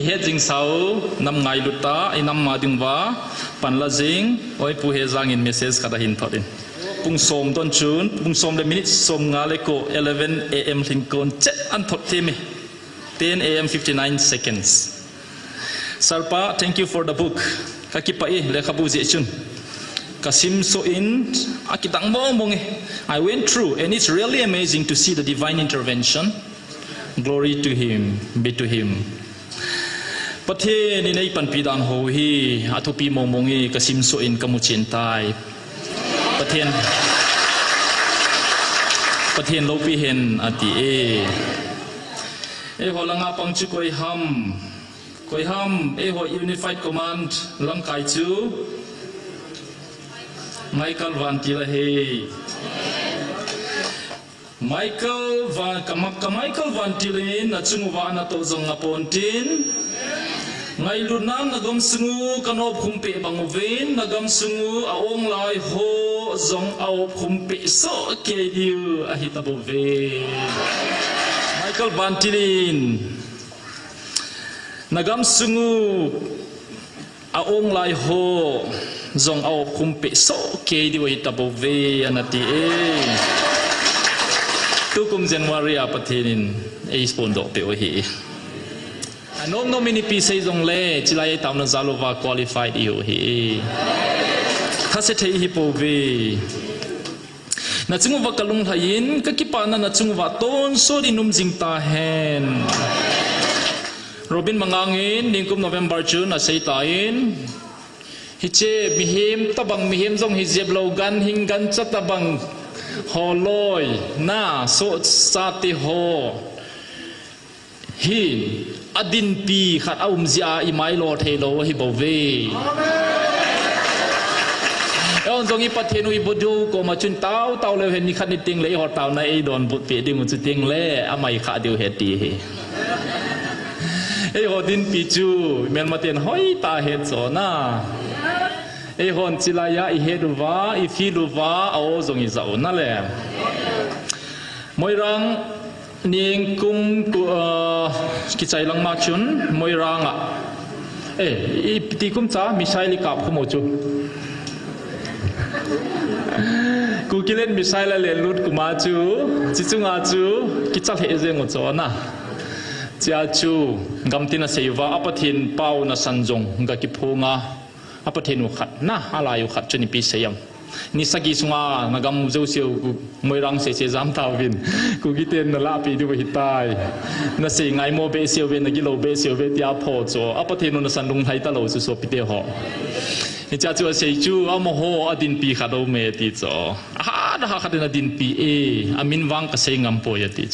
he jing sau nam ngai luta inam ma dingwa panla jing oi pu he jang in message kada hin thorin pung som ton chun pung som le minute som nga le ko 11 am thing kon che an thot themi 10 am 59 seconds Sarpa, thank you for the book kakipai le khabu je chun kasim so in akitang mo mongi I went through and it's really amazing to see the divine intervention. Glory to him, be to him. Pathe ni nei pan pidan ho hi athupi momongi kasim so in kamuchin tai pathen lo pi hen ati e holanga pangchu koi ham e ho unified command lang kai chu Michael van tila he Michael van tilin na chunguwa na to zong apontin ngai lunam nagam sungu kanop khumpe bangoven nagam sungu aong lai ho zong au khumpe so ke diu ahitabove Michael van tilin nagam sungu aong lai ho zong au khumpe so ke diu ahitabove anati tukum January apathinin spondo pe ohi anom nomini pi sei jong le chilai tamna zalova qualified io hi thase thei hi po ve na chungu wa kalung thain ka kipana na chungu wa ton so di num jing ta hen Robin mangangin ningkum November June na sei tain hiche mihim tabang mihim jong hi jeblo gan hingan chatabang holoi na so sati ho hi adin pi khat zia imai lo thelo hi bove on zongi pathenu ibodu ko ma chun tau le hen ni khat ni ting le ho tau na e don but pe ding chu ting le amai kha deu he ti he e ho din pi chu men ma ten hoi ta he cho na e hon chilaya I heduwa I filuwa ao zongi zao na le moirang ning kum kichai lang ma chun moiranga I ti kum cha misaili kap khumo chu ku kilen misaila le lut kuma chu chichunga chu kichal he zeng cho na chia chu gamtina seiwa apathin pau na sanjong ga ki phunga apathenu khat na alayu khat chuni pi seyam ni sagi sunga nagam joseu moirang se jam tawin ku giten na la pi du hitai na se ngai mo be seu ven na gilo be seu ve tia pho cho apathenu na sanlung thai ta lo su so pi te ho ni cha chu se chu amo ho adin pi khado me ti cho ha da khat na din pi amin wang ka se ngam po ya ti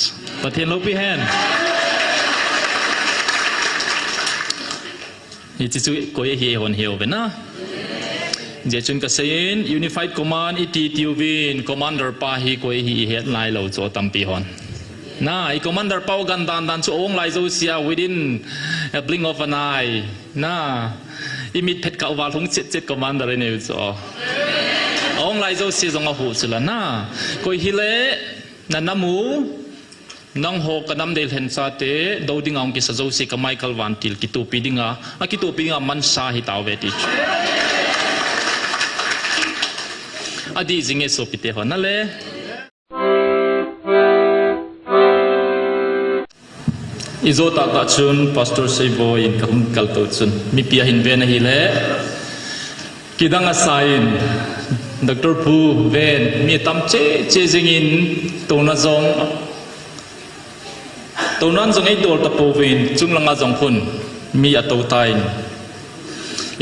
pathen lo pi hen ni chu ko ye he hon heo ve na je chun ka sein unified command iti tiubin commander pa hi ko hi het lai lo cho tampi hon na I commander pau gan dan chu ong lai zo sia within a blink of an eye na imit phet ka wa thung chet commander ne cho ong lai zo si zong a hu chula na ko hi le na namu nang ho kanam del hen sa te do ding ong ki sa zo si ka Michael van til ki tu pi dinga a ki tu pi nga man sa hi taw ve ti adi zinge so pite ho na le izota ka chun pastor seibo in kam kal to chun mi pia hin ve na hi le kidanga sain Dr. Pu ven mi tam che jingin to na zong to nan zong ai dol ta po ven chung langa zong phun mi ato tain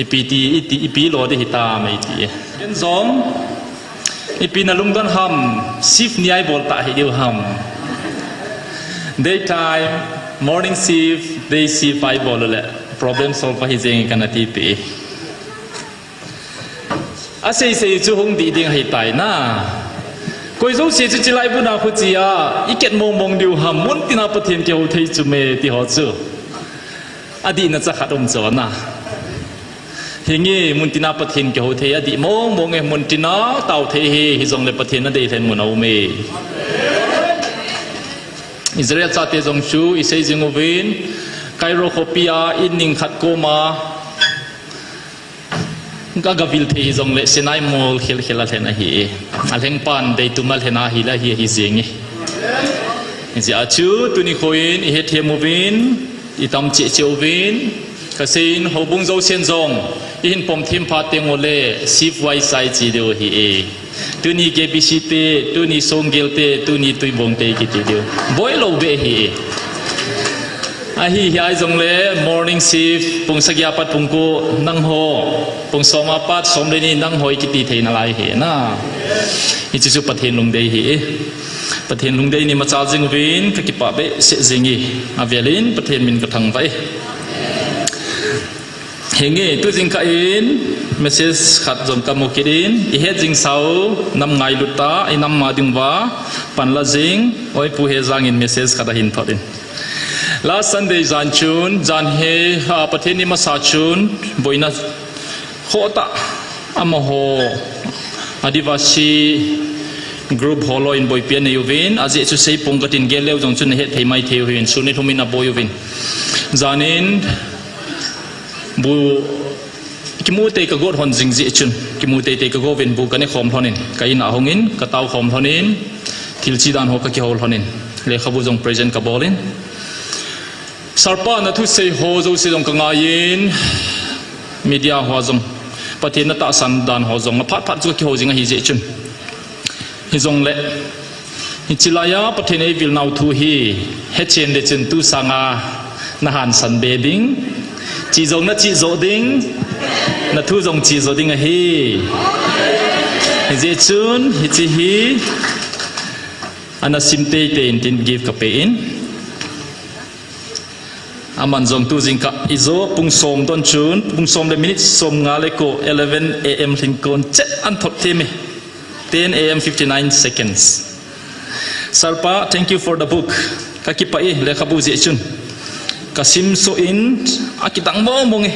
ipi lo de hita mai ti en zong ipi na lungdan ham sif niai bol ta hi deu ham daytime morning shift day shift ai bol le problem solve hi jeng kana ti pe asei sei chu hong di ding hi tai na koi zo se chu chilai bu na khu chia iket mong diu ham mun tina pathen ke ho thei chu me ti ho chu adi na cha khatom cho na hingi muntina pathin ke ho the adi mong e muntina taw the hi jong le pathin na de then mun au me Israel cha te jong chu isei jingovin Kairokopia inning khat ko ma gagavil the zong le senai mol khel khela thena hi alheng pan dei tumal hena hi la hi zengi ji achu tuni khoin he themovin itam che cheovin kasin hobung zo sen zong in pom thim pha tengole sif wai sai chi deu hi tuni ke bisite tuni songgel te tuni tuibong te ki te deu boy lo be hi ahi hiai zong le morning shift pung sagya pat pung ko nang ho pung soma pat som le ni nang hoi ki ti theina lai he na hi chu pathen lung dei hi pathen lung dei ni ma cha jing win ka ki pa be se jingi avelin pathen min ka thang vai henge tu jing ka in message khat zom ka mo kidin i he jing sau nam ngai luta i nam ma ding wa pan la jing oi pu he jang in message kha da hin thorin last Sunday jan chun jan he patheni ma sa chun boina khota amaho adivasi group holo in boy pian yuvin aje chu sei pongkatin geleu jong chun he theimai theu hin suni thumina boyuvin janin bu kimute ka god hon jingji chun kimute te ka govin bu kane khom thonin kaina hongin ka taw khom thonin thilchi dan ho ka ki hol thonin le khabu jong present ka bolin sarpa na thu sei ho zo se jong ka ngayin media ho jong pathin na ta san dan ho jong phat phat chu ki ho jinga hi je chun hi jong le hi chilaya pathin ei vil nau thu hi he chen de chun tu sanga na han san be ding chi jong na chi zo ding na thu jong chi zo ding a hi je chun hi chi hi ana simte te in tin give ka pe in aman jong tu jing ka izo pung som don chun pung som le minute som nga le ko 11 am thin kon chet an thot the me 10 am 59 seconds sarpa thank you for the book ka ki pa e le khabu je chun kasim so in akitang mo monge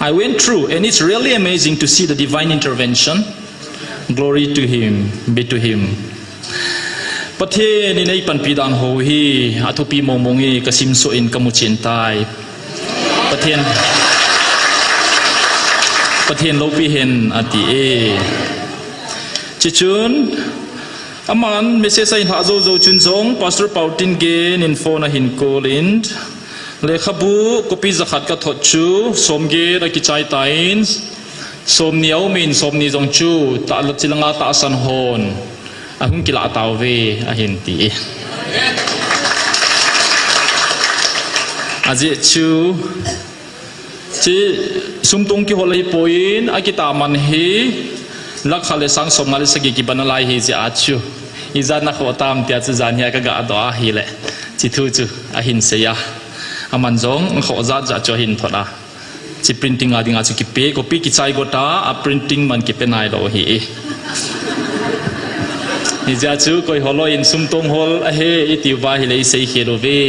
I went through and it's really amazing to see the divine intervention glory to him be to him pathe ni nei pan pi dan ho hi athupi momongi kasim so in kamuchin tai pathen lo pi hen ati e chichun aman message sai ha zo zo chun jong pastor pautin gen in phone hin colind le khabu kopi zakhat ka thot chu somge ra ki chai tain som niau min som ni jong chu ta lat chilanga ta san hon ahung kila taw ve a hin ti aje chu chi sumtung ki holai poin akita man hi lakhale sang somale sagi ki banalai hi ja chu izana khotam tia chu jan hi ka ga do a hi le chi thu chu a hin se ya aman jong kho za ja cho hin thoda chi printing adinga chu ki pe copy ki chai gota a printing man ki pe nai lo hi ni ja chu koi holo in sumtung hol a he itiwa hi le sei khero ve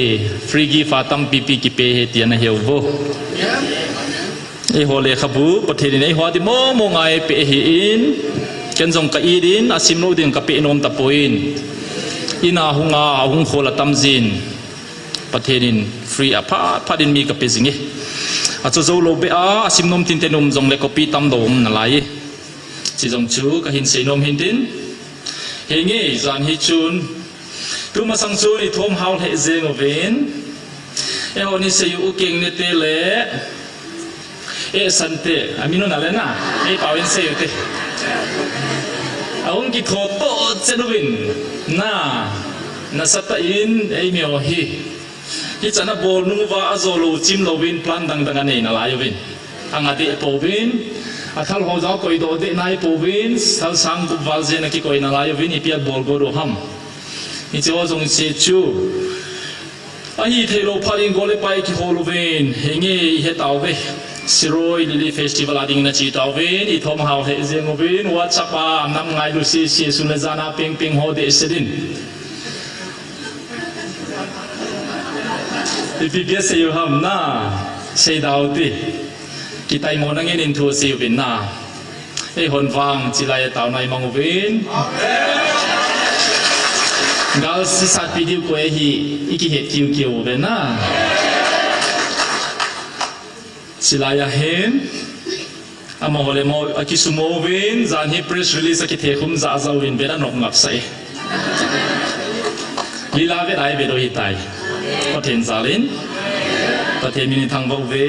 free gi fatam pp ki pe he tiana hewvo e hole khabu pathin nei hwa di mo mo ngai pe hi in ken jong ka irin asim no din ka pe nom ta poin ina hunga hung khola tamjin pathin free apa padin mi ka pe jingi acho zo lo be a asim nom tin te nom jong le copy tam dom na lai chi jong chu ka hin sei nom hin tin henge zan hi chun tu ma sang chu ni thom haul he zeng oven e honi se yu king ne te le e sante amino na le na e pawen se yu te aung ki tho to chenuwin na sata in e mi o hi chana bol nu wa azolo chim lovin plan dang dang ane na la yovin angati povin athal ho jaw koi do de nai povin thal sang bu wal je na ki koi na la yovin ipiat bol go ro ham ni cho jong se chu ahi thelo pharing gole pai ki holovin henge he taw ve siroi lili festival ading na chi taw ve i thom haw he je ngovin whatsapp a nam ngai lu si si sunna jana ping ping ho de sedin ipi bia se yo ham na sei daw ti ki tai mo nang in thu si win na e hon wang chi lai taw nai mang win gal si sat video ko hi iki he tiu kiu ve na silaya hen ama hole mo akisumovin zan hi press release ki the khum za zawin bera nok ngap sai lila ve ai be do hi tai pathen zalin pathen mini thang bo ve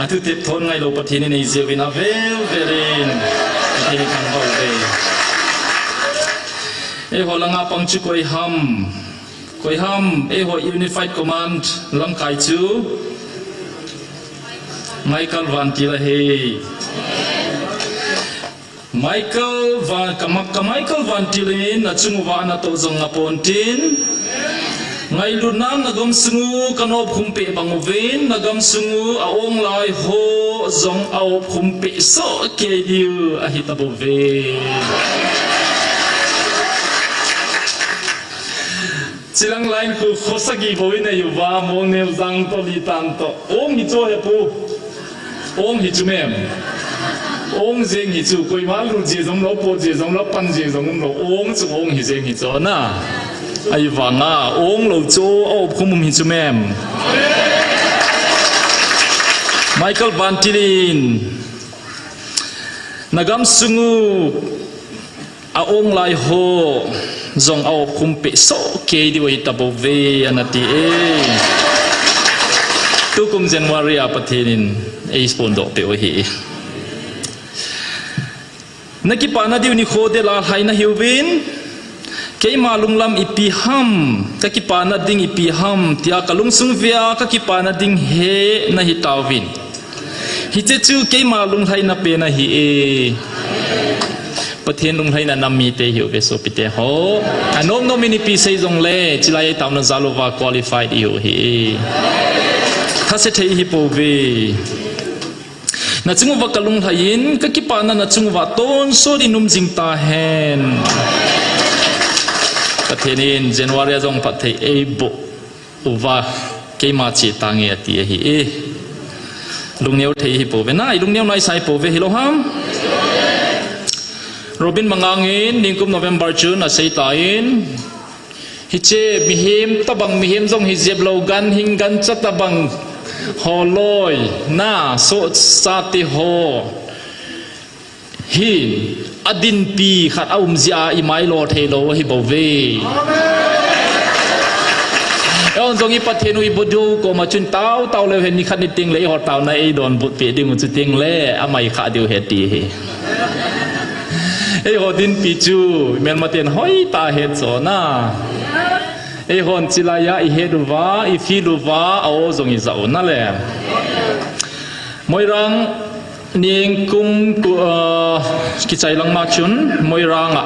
atu tip thon ngai lo pathen nei zewin avel verin pathen thang bo ve e holanga pangchu koi ham e ho unified command lam kai chu Michael Van Tila hey Michael Van Tilin na chunguwa na to zong apontin ngai lunam nagam sungu kanop khumpe banguvin nagam sungu aong lai ho zong au khumpe so ke diu ahitabove silang lain ku khosagi boy na yuwa monel zang to li tanto ong hi cho he pu ong hi chumem ong zeng hi chu koi ma lu je zong lo po je zong lo pan je zong lo ong chu ong hi zeng hi cho na ai wanga ong lo cho o khumum hi chumem Michael Van Tilin nagam sungu a ong lai ho zong au khumpe so ke di wai tabo ve anati e tu kum January a pathenin e spondo pe o hi nakipa na diu ni kho de la haina hiwin ke malung lam ipi ham kakipa na ding ipi ham tia kalung sung via kakipa na ding he na hi tawin hi che chu ke malung haina pe na hi e pathen lung haina nammi te hiu be so pite ho anom no mini pi sei jong le chilai taw na zalova qualified hiu hi thase thei hi po ve na chungu wa kalung hain ka ki pa na chungu wa ton so di num jing ta hen pathenin January jong pathei e bo uwa ke ma chi ta nge ti hi e lung neu thei hi po ve na lung neu nai sai po ve hi lo ham Robin mangangin ningkum November June na sei tain hiche mihim tabang mihim jong hi jeblo gan hingan chatabang holoi na so sati ho hi adin pi khat aum zia i mai lo thelo hi bove on jong i pathenu i bodu ko ma chun taw le hen ni khat ni ting le ho taw na e don but pe ding chu ting le amai kha diu he ti hi e hodin pichu men maten hoi ta het so na e hon chilaya i heduwa i filuwa ao zong i zau na le moirang ning kum ku ki chai lang ma chun moirang a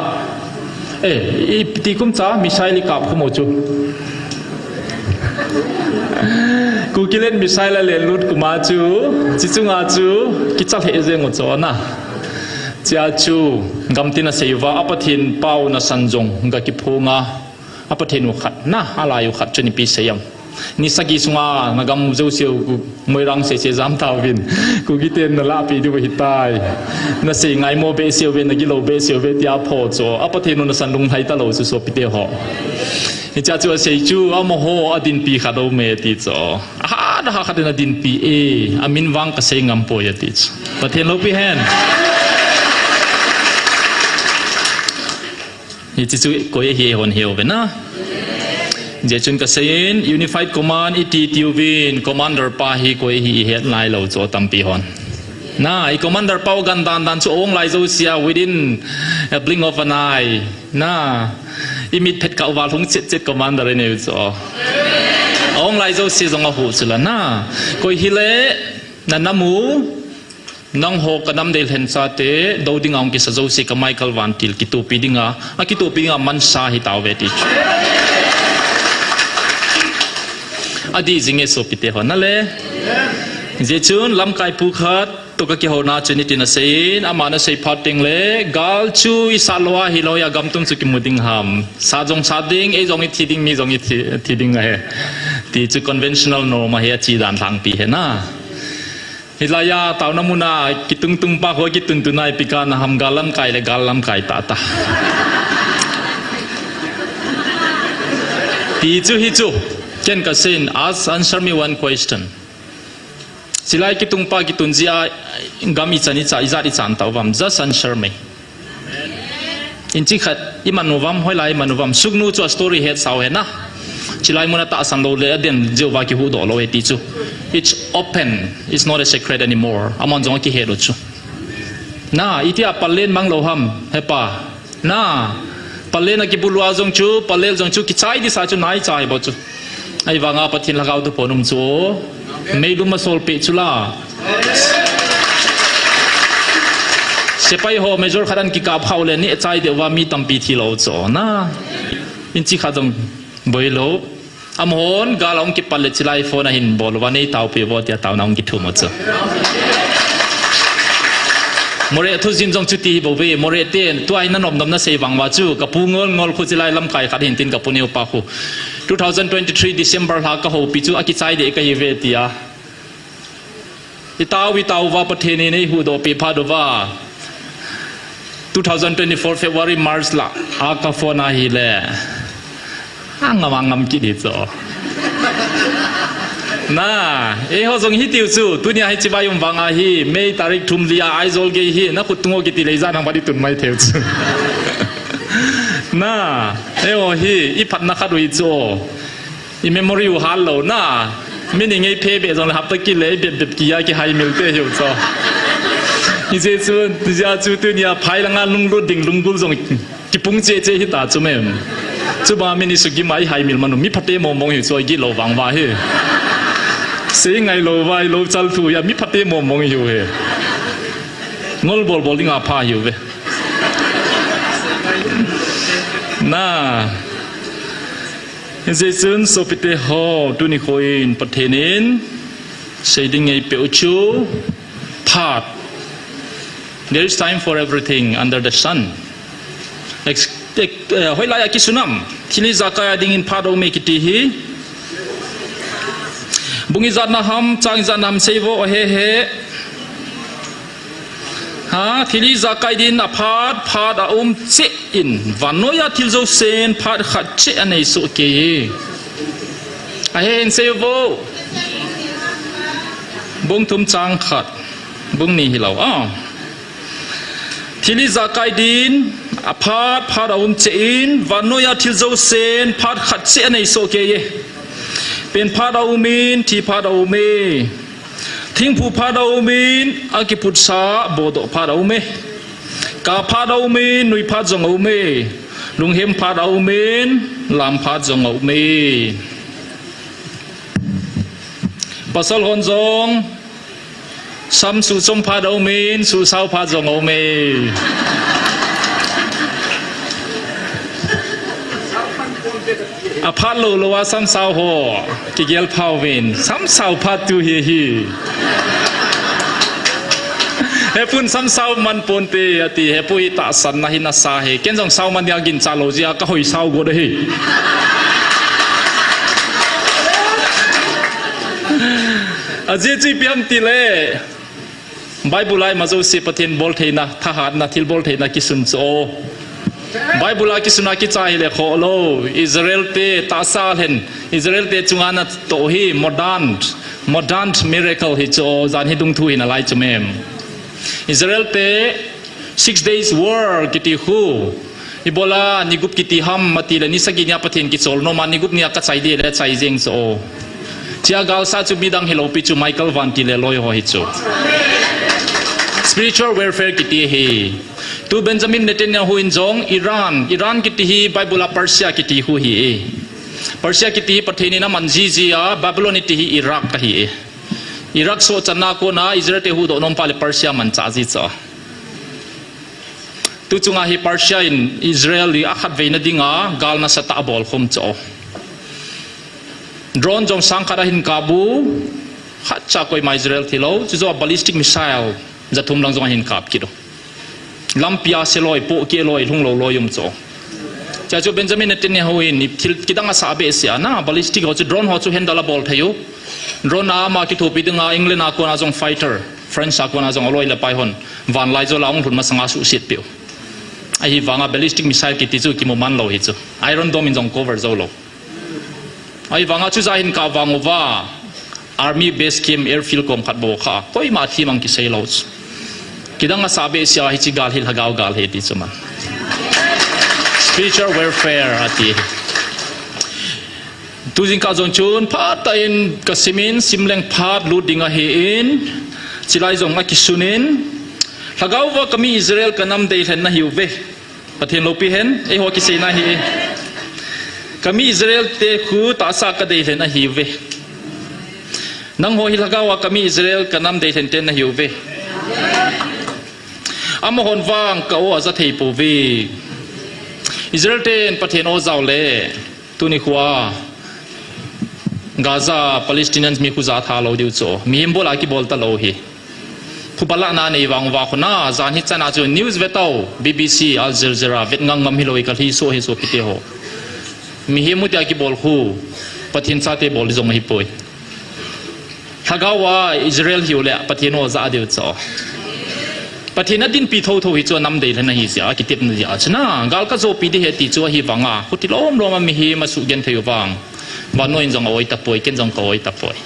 e i ti kum cha misaili kap khumo chu ku kilen misaila le lut kuma chu chichunga chu ki chal he zeng cho na chia chu gamtina seiwa apathin pau na sanjong ga ki phunga apathin khat na alayu khat chuni pi seyam ni sagi sunga nagam zo siu moirang se jam tawin ku giten na la pi du hi tai na se ngai mo be siu be na gi lo be siu be tia pho cho apathin na san lung hai ta lo su so pi te ho ni cha chu sei chu amo ho adin pi kha do me ti cho ha da ha kha na din pi e amin wang ka se ngam po ya ti pathen lo pi hen hi chu ko hi hon hiu ve na je chun ka sein unified command it tiwin commander pa hi ko hi het lai lo cho tampi hon na I commander pau gan dan chu ong lai zo sia within a blink of an eye na imit phet ka wa thung chet commander ne cho ong lai zo si zong a hu chula na ko hi le na namu nang ho kanam del hen sa te do ding ang ki sa zo si ka Michael Van Til ki tu pi dinga a ki tu pi nga man sa hi taw ve ti adi jinge so pite ho na le je chun lam kai pu khat to ka ki ho na chuni tin a sein amana sei phating le gal chu I salwa hi lo ya gam tum chu ki muding ham sa jong sa ding e jong I thiding mi jong I thiding he ti chu conventional no ma he chi dan thang pi he na hilaya taw namuna kitung tung pa ho kitun tunai pikana ham galam kai le galam kai ta ta ti chu hi chu ken ka sin answer me one question จิไลกิตุงปากิตุนจีอากามิจันิจ่าอิจาริจันตาวามจะสันเชอร์ไม่อินจิขัดอิมันวามห้อยไลมันวามสุกนูจัวสตอรี่เฮดสาวเห็นนะจิไลมุนตาสันโลเลอเดนเจ้าวากิหูดอโลเอติจู it's open it's not a secret anymore อามันจงกิเฮรุจูน่าอิที่อาปัลเลนมังโลฮัมเฮปาน่าปัลเลนอากิบุลวาจงจูปัลเลนจงจูกิใจดิสาจูนายใจบ่จูไอ้วางอาปะทินละกาวตุปนุมจูไม่ดูมาโซลเปจุล่าเสไปโฮเมจอร์ขัดันกิกาบเขาเลยนี่ใจเดียวว่ามีตั้มปีที่เราจ่อนะอินจิขัดงบอยโลอมหอนกาลองกิปัลเลจิไลโฟนะหินบอลวันนี้เตาเปียวบอลที่เตาน้องกิทุ่มจ่อมเรทุจินจงจุตีบ่เวมเรเตนตัวไอ้นั่นอมดำนั่นเสวังว่าจูกับปูงงอลคุจิไลลำไก่ขัดหินตินกับปูเนียวปาคู2023 December หากะโหปิจูอากิใจเด็กเยเวติยาอิตาวิตาวว่าประเทศนี้ในหูโดปีพาดว่า2024 February March ละอากาโฟนาฮิเลงามกิดิโซน่าเขาส่งฮิติวซูตุนี่ให้จิบายุมวังอาฮีไม่ตาริกทุมลียาไอโซลเกฮีนักขุดตุงกิติเลยจานังบัดตุนไม่เทวซูน่าฮีอีพัดนักขัดวิโซอีเมมโมรีอยู่ฮัลโหลน่าไม่ได้ไงเพย์เบสองหับตะกี้เลยเบบกี้ยากี่ไฮมิลเตอร์อยู่ซออีเจซูดิจาจูตุนี่พายลังงานลุงรุดดิ่งลุงกุลส่งกิปุงเจเจฮิตาจูเมมจูบามินิสุกิมาไฮมิลมันมีพัดเตมองอยู่ซอยกิโลวังว่าเฮเสียงไงโลวายโลจัลทูยามีพัดเตมองอยู่เฮงอลบอลลิงอาพาอยู่เวน่าเจสันสปิเตฮอตุนิโคอินประเทศนี้เสียดิ้งไงเปียวชูพาด there is time for everything under the sun หอยลายอากิสุนัมที่นี่จะกายดิ้งอินพาดโอเมกิติฮีบุงิจันนาฮัมจางจันนามเซโวเฮเฮที่นี่จะกายดินอพาดเจอินวันน้อยที่เราเซนพาดขัดเจอันนี้สุกี้เฮนเซโวบุงทุมจางขัดบุงนี่เราที่นี่จะกายดินอพาดเจอินวันน้อยที่เราเซนพาดขัดเจอันนี้สุกี้เป็นพาดาวมินที่พาดาวเมทิ้งผู้พาดาวมินอากิพุทธาโบดพาดาวเมกาพาดาวมินนุยพาดจงเอาเมลุงเฮมพาดาวมินลามพาดจงเอาเมปัสสาวะจงซ้ำสู่จงพาดาวมินสู่สาวพาดจงเอาเมอพาร์ตโลโลว่าซ้ำสาวหัวกิเกลพาววินซ้ำสาวพัดตูเฮียเฮปุ่นซ้ำสาวมันปนเตยตีเฮปุยตาสันนาหินาสาเฮเกณฑ์จงสาวมันยังกินจาโลจีอาก็หอยสาวกูได้อาเจจีเปียมตีเล่ไบเบิลไลมาโจสิปะเทนบอลเทนะทหารนาทิลบอลเทนะกิสุนโซไบเบิลกิสุนักิจายเลขโอโลอิสราเอลเตตาซาเห็นอิสราเอลเตจุงานัตโตฮีโมดันมิราเคิลฮิโจจานฮิดุงทุยนาไลจุเมมอิสราเอลเต 6 days war กิติฮูอิโบลานิกุปกิติฮัมมาตีเลนิสกินยาปะเทนกิโซลโนมานิกุปเนียกัจใจเดเลใจเจงโซเจ้ากาลซาจุบิดังเฮโลปิจูไมเคิลวันติเลลอยโฮฮิโจ spiritual welfare กิติฮีtu Benjamin Netanyahu in jong Iran kiti hi Bible Persia kiti hu hi Persia kiti patheni na manjijia Babylon kiti hi Iraq ka hi Iraq so chana ko na Israel te hu do nom pale Persia man cha ji cha tu chunga hi Persia in Israel li akhat veina dinga gal na sata bol khom cho drone jong sangkara hin kabu khat cha koi ma Israel thilo chu zo ballistic missile jathum lang jong hin kap kido lampia seloi po ke loi lung lo loyum cho cha jo Benjamin Netanyahu in thil kidanga sa be sia na ballistic ho chu drone ho chu handle ball thayu drone na ma ki thopi dinga England a ko na jong fighter French a ko na jong loi la pai hon van lai zo laung thun ma sanga su sit piu ai hi wanga ballistic missile ki ti chu ki mo man lo hi chu Iron Dome in jong cover zo lo ai wanga chu za hin ka wangowa army base camp airfield kom khat bo kha koi ma thi mang ki sei lo kidang asabe sia hi chi gal hil hagaw gal he ti chuman spiritual warfare ati tu jing ka jong chun phat ta in ka simin simleng phat lu dinga he in chilai jong ma ki sunin hagaw wa kami Israel kanam dei hen na hiu ve pathen lo pi hen e ho ki sei na hi kami Israel te khu ta sa ka dei hen na hiu ve nang ho hilagaw wa kami Israel kanam dei hen ten na hiu ve amahon wang ka o za thei pu vi Israel ten pathen o zaw le tuni khwa Gaza Palestinians mi khuza tha lo diu cho mi himbola ki bol ta lo hi khupala na nei wang wa khona zan hi chana chu news vetau BBC Al Jazeera vet ngang ngam hi loi ka hi so pite ho mi himu ta ki bol khu pathin sa te bol jong hi poi hagawa Israel hiu le pathin o za diu cho pathina din pi tho hi chu nam dei le na hi sia ki tip na ya chna gal ka zo pi de he ti chu hi wanga huti lom lom mi hi ma su gen theu wang wa noin jong oi ta poi ken jong ko oi ta poi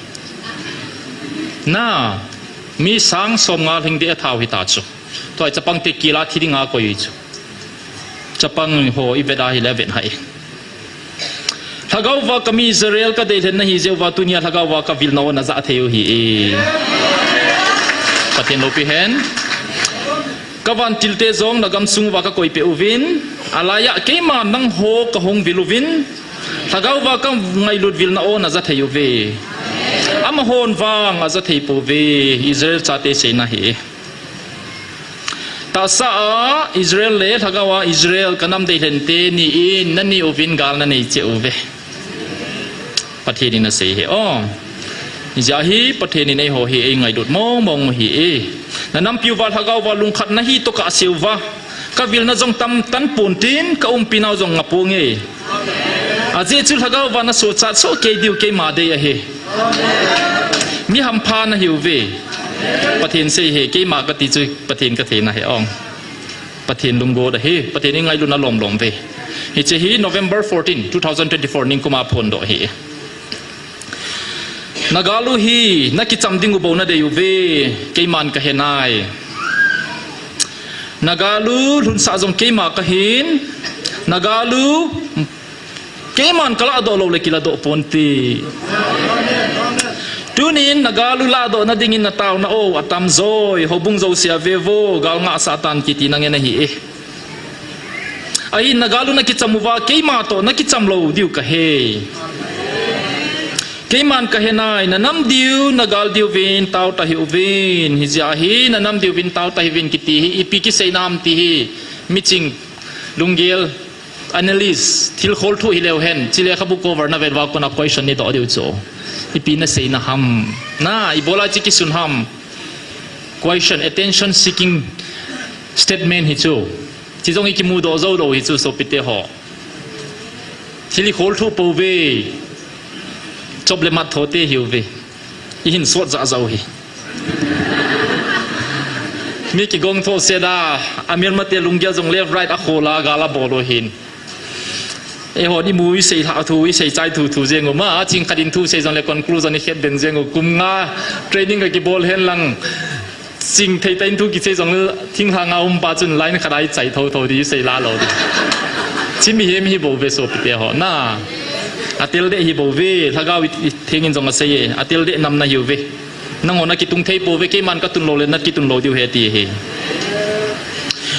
na mi sang som nga hing de thau hi ta chu toi chapang te kila thi nga ko yi chu chapang ho i beda hi 11 hai thagaw wa kami Israel ka dei na hi je wa tunia thagaw wa ka vil no na za theu hi patin lo pi hen kawan tilte zong nagam sung wa ka koi pe uvin alaya keima nang ho ka hong viluvin thagaw wa ka ngai lut vil na o na za theu ve ama hon wang a za thei pu ve Israel cha te se na hi ta sa Israel le thagawa Israel kanam dei len te ni in nani uvin gal na nei che uve patheni na se he o ja hi patheni nei ho hi ngai dut mong mong hi na nam piu wa thagaw wa lung khat na hi to ka silwa ka vil na jong tam tan pun tin ka pinau jong ngapu nge a je chu thagaw wa na so cha so ke diu ke ma de a he mi ham pha na hiu ve pathen se he ke ma ka ti chu pathen ka the na he ong pathen lung go da he pathen ni ngai lu na lom lom ve hi che hi November 14 2024 ning kuma phon do he nagalu hi nakicham dingu bo na de yu ve ke man ka he nai nagalu lun sa jong ke ma ka hin nagalu ke man kala do lo le kila do ponti tunin nagalu la do na dingin na taw na o atam zoi hobung zo sia vevo gal nga satan kiti nang ena hi ai nagalu na kichamuwa keima to na kichamlo diu ka he keiman ka he nai na nam diu nagal diu vin taw ta hi uvin hi ja hi na nam diu vin taw ta hi vin kiti hi ipi ki sei nam ti hi miching lungel analyst thil khol thu hi leu hen chile khabu cover na velwa ko na question ni do diu cho ipi na sei na ham na ibola chi ki sun ham question attention seeking statement hi chu chi jong ki mu do zo do hi chu so pite ho thili khol thu po ve chob le mat thote hiu ve i hin sot za zau hi mi ki gong tho se da amir mate lungya jong left right a khola gala bolo hin e ho di mui sei tha thu i sei chai thu thu jeng ma ching khadin thu sei jong le conclusion ni het ben jeng kum nga training ka ki bol hen lang sing thei tain thu ki sei jong thing ha nga pa chun line khadai chai tho tho di sei la lo di chi mi hem hi bo ve so pite ho na atil de hi bo ve thagaw thengin jong a sei atil de nam na hiu ve nang ona ki tung thei po ve ke man ka tun lo le na ki tun lo diu he ti he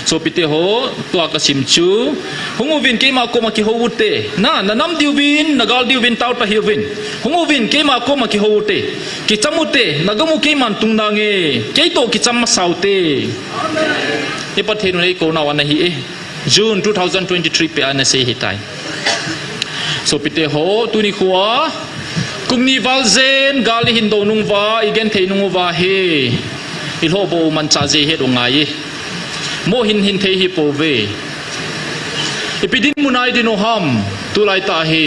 so pite ho to ka sim chu hungu vin ke ma ko ma ki ho ute na nam diu vin nagal diu vin taw ta hiu vin hungu vin ke ma ko ma ki ho ute ki chamute nagamu ke man tung na nge ke to ki cham ma saute amen e pathe nu nei ko na wa na hi June 2023 pe ana se hi tai so pite ho tuni khuwa kumni valzen gali hindo nung wa igen thei nung wa he ilho bo man cha je he dongai mo hin thei hi po ve ipidin munai dino ham tulai ta he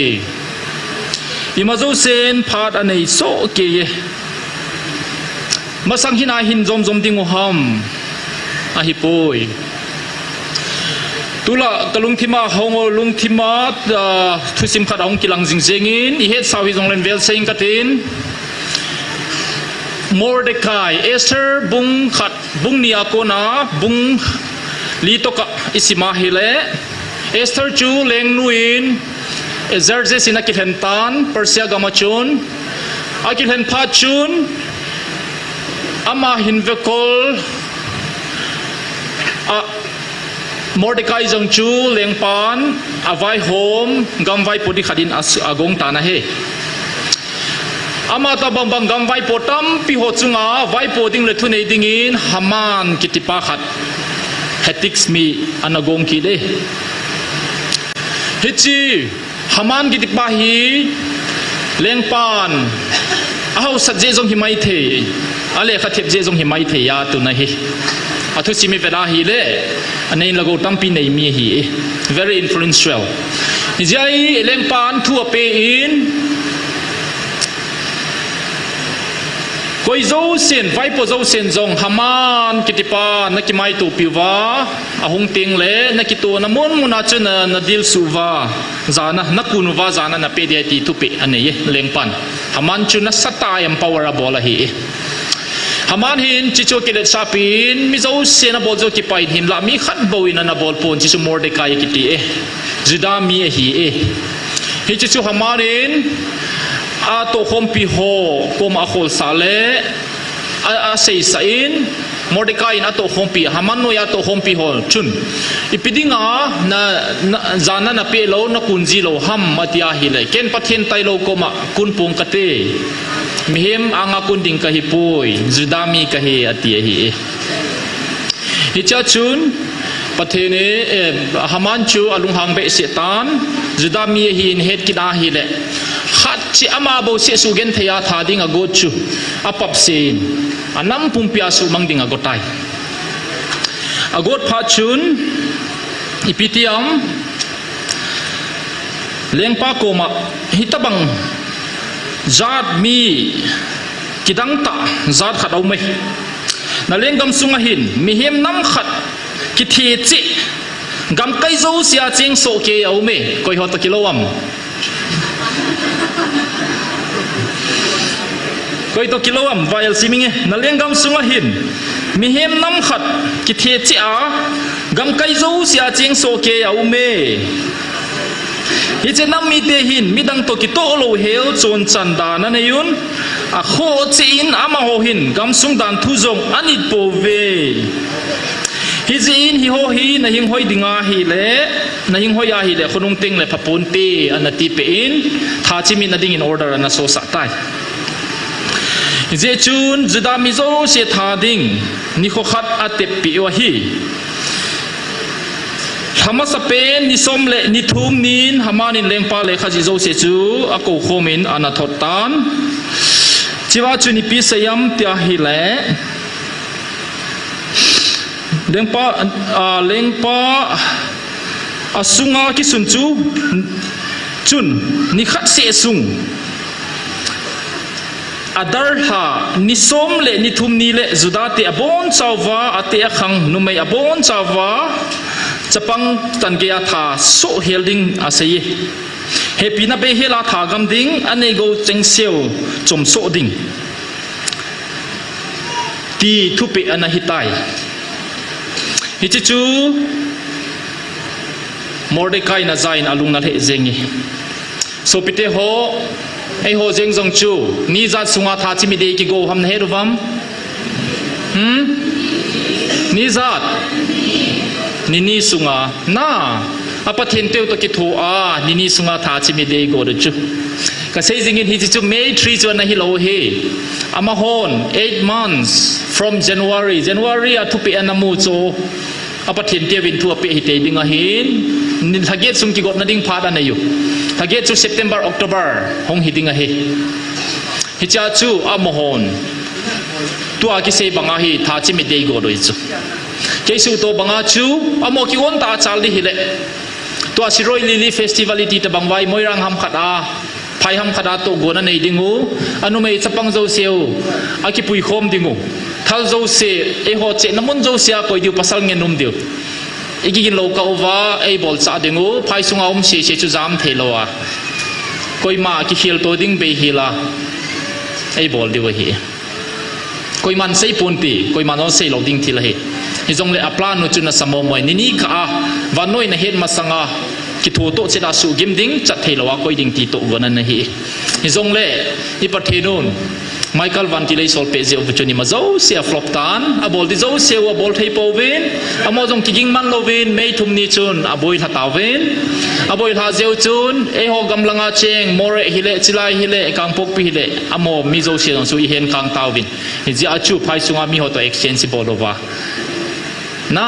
imazo sen phat anei so ke ye masang hina hin zom zom dingo ham a hi poi tula kalung thima hongo lung thima thusim khat ong kilang jing jengin i het sawi jong len vel sein katin Mordecai Esther bung khat bung niakona bung litoka isima hile Esther chu leng nuin Xerxes ina kilhentan Persia gamachun akilhen phachun ama hinvekol Mordecai jong chu lengpan avai hom gamvai podi khadin agong tana he ama ta bang gamvai potam pi ho chunga vai poding le thunei dingin Haman kitipa khat hetics mi anagong ki de hichi Haman kitipa hi lengpan ahau satje jong hi mai the ale khathep je jong hi mai the ya tu na hi athu simi vela hi le anei lago tampi nei mi hi very influential jai lengpan thu pe in koi zo sen vai po zo sen jong Haman kitipa nakimai tu piwa ahung ting le nakitu na mon muna chuna na dil suwa zana nakunuwa zana na pe dia ti tu pe anei lengpan Haman chuna satayam power bola hi Haman hin chicho kilet sapin mi zo sena bol zo ki pain hin la mi khat boin na bol pon chichu Mordecai ki ti Juda mi hi hi chichu Haman in a to khom pi ho kom a khol sale a sei sain Mordecai in a to khom pi Haman no ya to khom pi hol chun ipidinga na zana na pe lo na kunji lo ham matia hi le ken pathen tai lo koma kun pung kate mihem anga kunding ka hi pui Judami ka hi atia hi hicha chun pathene Haman chu alung hang be setan Judami hi in het kida hi le khat chi ama bo se su gen thaya tha ding a go chu apap sin anam pumpia su mang ding a gotai agot pha chun ipitiam lengpa koma hitabang zat mi kidang ta zat khat au mai na lengam sunga hin mi hem nam khat ki thi chi gam kai zo sia ching so ke au me koi hot kilowam koi to kilowam vail siminge na lengam sunga hin mi hem nam khat ki thi chi a gam kai zo sia ching so ke au me hi che nam mi te hin midang to ki to lo hel chon chan da na ne yun a kho chin ama ho hin gam sung dan thu zong anit po ve hi zin hi ho hi na hing hoi dinga hi le na hing hoya hi le khonung ting le phapun te anati pe in tha chi mi na ding in order na so sa tai je chun juda mi zo se tha ding ni kho khat atep pi wa hi Hama sa pen ni som le ni thum nin Haman in lengpa le khaji zo se chu ako khomin anathotan chiwa chu ni pi sayam tia hi le lengpa asunga ki sun chu chun ni khat se sung adar ha ni som le ni thum ni le judate abon chawa ate akhang numai abon chawa chapang tan ge tha so helding asai happy na be hela tha gam ding ane go cheng seo chom so ding ti thu pe ana hitai hichi chu Mordecai na zain alung na le zengi so pite ho ei ho jeng jong chu ni za sunga tha chi mi de ki go ham na he ruwam ni zat nini sunga na apa thenteu to ki thu a nini sunga tha chi mi de go de chu ka sei jingin hi chu May 3 chu na hi lo he ama hon 8 months from January a thu pe anamu cho apa thenteu win thu pe hi te ding a hin nin thaget sung ki got na ding pha da na yu thaget chu September October hong hi ding a he hi cha chu amahon tua ki sei banga hi tha chi mi de go do chu Jesu to banga chu amo ki on ta chal di hile to asiroi lili festivality ta bangwai moirang ham khata phai ham khata to gona nei dingu anu mei chapang zo seu aki pui khom dingu thal zo se e ho che namun zo sia koi diu pasal nge num diu igin lo ka ova e bol cha dingu phai sunga se chu jam thelowa koi ma ki hil to ding be hila e bol diu hi koi man sei punti koi man on sei loading thil he hi jong le aplan nu chuna samo moi ni kha vanoi na het masanga ki thu to chela su gim ding chat theilawa koi ding ti to gona na hi jong le hi pathenun Michael Van Tilay sol peze opportunity ma zo se flop tan abol di zo se wa bol thei povin amo jong kiging man lovin mei thum ni chun aboi thatawan aboi tha zeu chun e ho gam langa cheng more hile chilai hile kang pok pi hile amo mi zo se su i hen kang tawin ji achu phai sunga mi ho to exchange bolova na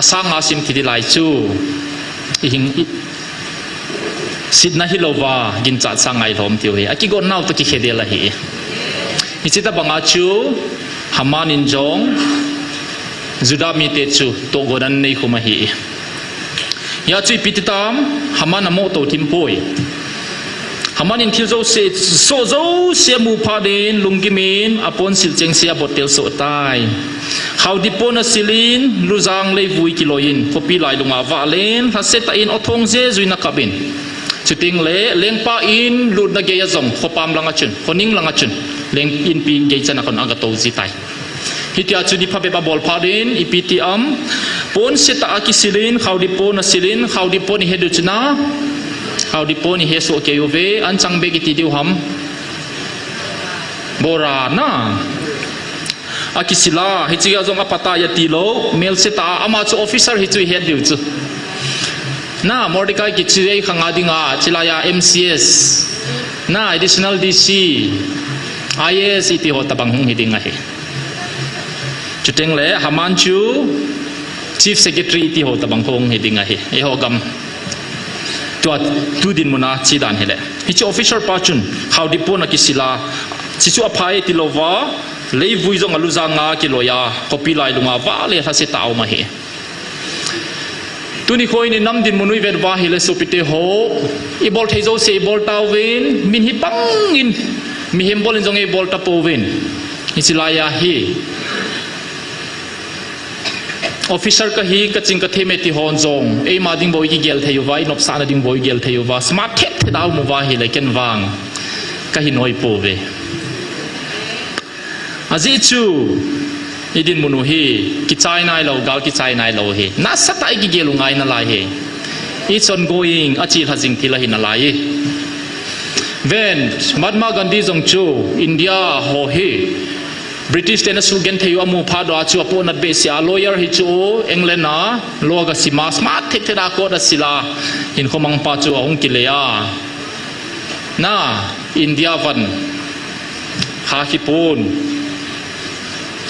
asanga sim kidi lai chu hing Sidna hilova gin chat sangai lom tiu he aki gon naw to ki khedela hi ichita banga chu haman in jong juda mi te chu to godan nei khuma hi ya chui pititam haman amo to thimpoi haman in thil zo se so zo se mu pha den lungimin apon silcheng sia botel so tai how dipona silin luzang lei vui kiloin kopi lai lunga wa len ha seta in othong je zuina kabin chuting le lengpa in lut na geya zom khopam langa chun khoning langa chun leng in pi gei chana kon aga to ji tai hitia chu di phabe ba bol pharin ipti am pon seta akisilin khawdi pon asilin khawdi pon hedu chuna khawdi pon he so ke yuve an changbe ki ti diu ham bora na akisila hichiga zong apata ya ti lo mel seta ama chu officer hi chu head diu chu na Mordecai ki chirei khanga dinga chilaya MCS na additional DC IS iti ho tabang hung hidinga he chuteng le haman chu chief secretary iti ho tabang hung hidinga he e ho gam tu din muna chi dan hele hi chi officer pa chun how dipona ki sila chi chu aphai ti lova lei vui zong aluza nga ki loya copy lai lunga wa le tha se taw ma he tuni khoi ni nam din munui vet wa hile supite ho i bol theizo se bol tawin min hi pangin mi hem bol jong e bol ta povin isilaya hi officer ka hi ka ching ka theme ti hon jong e ma ding boy ki gel theyu vai nop sa na ding boy gel theyu wa smart thet the daw mu wa hi le ken wang ka hi noi pove azi chu idin munu hi ki chai nai lo gal ki chai nai lo hi na satai ki gelu ngai na lai he it's ongoing achi thajing thila hi na lai when Mahatma Gandhi jong chu India ho hi British tena su gen theyu amu pha do chu apo na be sia lawyer hi chu England na loga sima smart thek thera ko da sila in khomang pa chu ong kilea na India van ha hi pon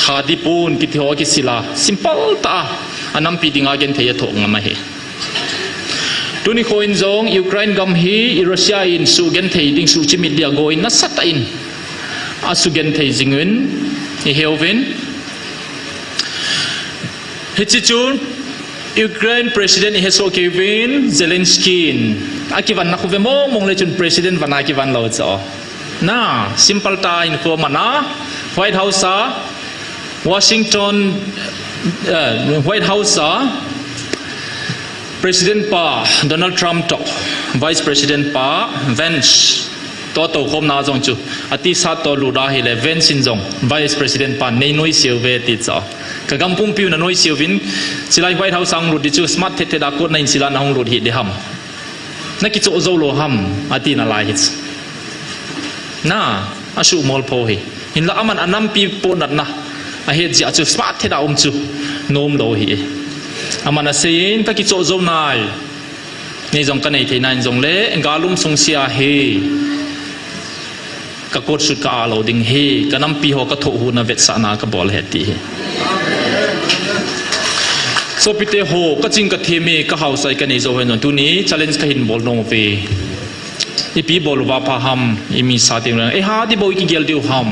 khadi pun ki theo ki sila simple ta anam pi dinga gen theya thok ngama he tuni khoin jong Ukraine gam hi Russia in su gen thei ding su chi media goin na sata in asu gen thei jingin hi helvin hichichun Ukraine president he so Kevin Zelensky akivan na khuve mong le chun president vana kivan lo cho na simple ta in ko mana White House Washington White House President pa Donald Trump to Vice President pa Vance to khom na jong chu ati sa to lu da hi le Vance in jong Vice President pa nei noi siu ve ti cha ka gam pum piu na noi siu vin silai White House ang lu di chu smart the da ko nain sila na hong lu hi de ham na ki chu zo lo ham ati na lai hit na asu mol pho hi in la aman anam pi po nat na a he ji achu smart the da chu nom lo hi amana sein ka ki cho zo nai nei jong ka nei the nai jong le ngalum sung sia he ka kot su ka lo ding he ka nam pi ho ka tho hu na vet sa na ka bol he ti so pite ho ka ching ka theme ka house ai ka nei zo hen tu ni challenge ka hin bol no ve i pi bol wa pa ham i mi sa te e ha di boy ki gel diu ham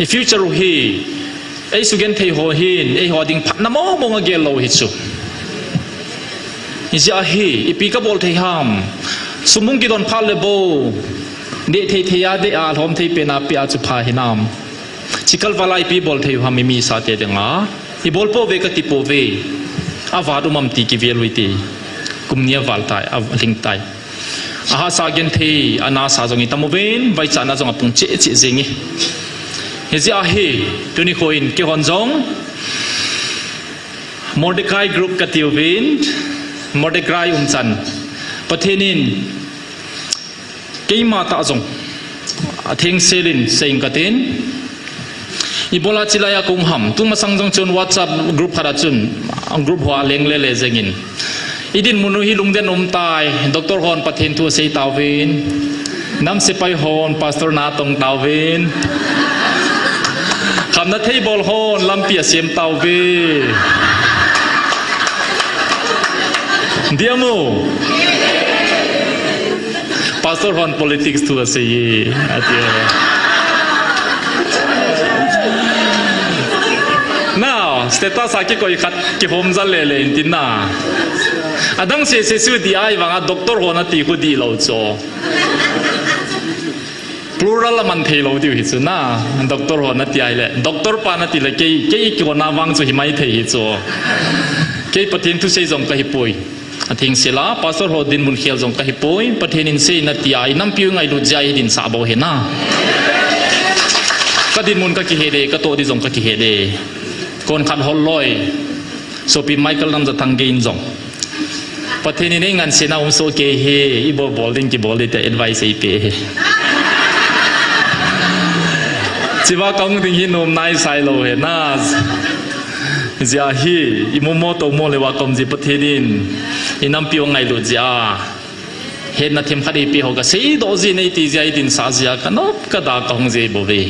i future he ai su gen thei ho hin ai ho ding phat na mo mo nga gel lo hi chu i ja he i pi ka bol thei ham sumung ki don phal le bo de thei thei ya de a hom thei pe na pia chu pha hi nam chikal walai pi bol thei ham mi sa te denga i bol po ve ka ti po ve a wa du mam ti ki ve lui ti kum nia wal tai a ling tai aha sa gen thei ana sa jong i tamoven vai cha na jong apung che che zingi เฮจิอาฮีตุนิโคอินเกฮอนจงมอร์เดคายกรุ๊ปกติววินมอร์เดคายจันประเทศนินเกยมาตาจงเทงเซลินเซงกตินอีโบลาจิลายาคงหำตุมาสังจงชนวอทซับกรุ๊ปขราจุนกรุ๊ปหัวเลงเลเซงินอีดินมุนุฮิลุงเดนตายดรฮอนประเทศทัวเซตาวินน้ำเสไปฮอนพาสตอร์นาตงตาวินคำนัดเทบอลฮอนลำเปียเสียมตาวินเดียมูPastor on politics tu asyik atia. Now, status aki koi kat ki hom zal le intina. Adang se su dia wanga doctor hona ti ko di lo cho. Plural man the lo di hi chu na. Doctor hona ti ai le. Doctor pa na ti le ke ki hona wang chu hi mai the hi cho. Ke patin tu se jong ka hi poi. Ating sila pastor ho din mun khial jong ka hi poi pathenin se na ti ai nam piu ngai lu jai din sa bo he na ka din mun ka ki he de ka to di jong ka ki he de kon khan hol loi so pi michael nam za thang gein jong pathenin nei ngan se na um so ke he I bo bowling ki bol te advice ei pe he chiwa kong ding hi nom nai sai lo he na Zia hi imomo to mo lewa kom ji pathenin inam piong ngai lu ja hen na them khadi pi hoga sei do ji nei ti ja idin sa ja kanop ka da kong je bo ve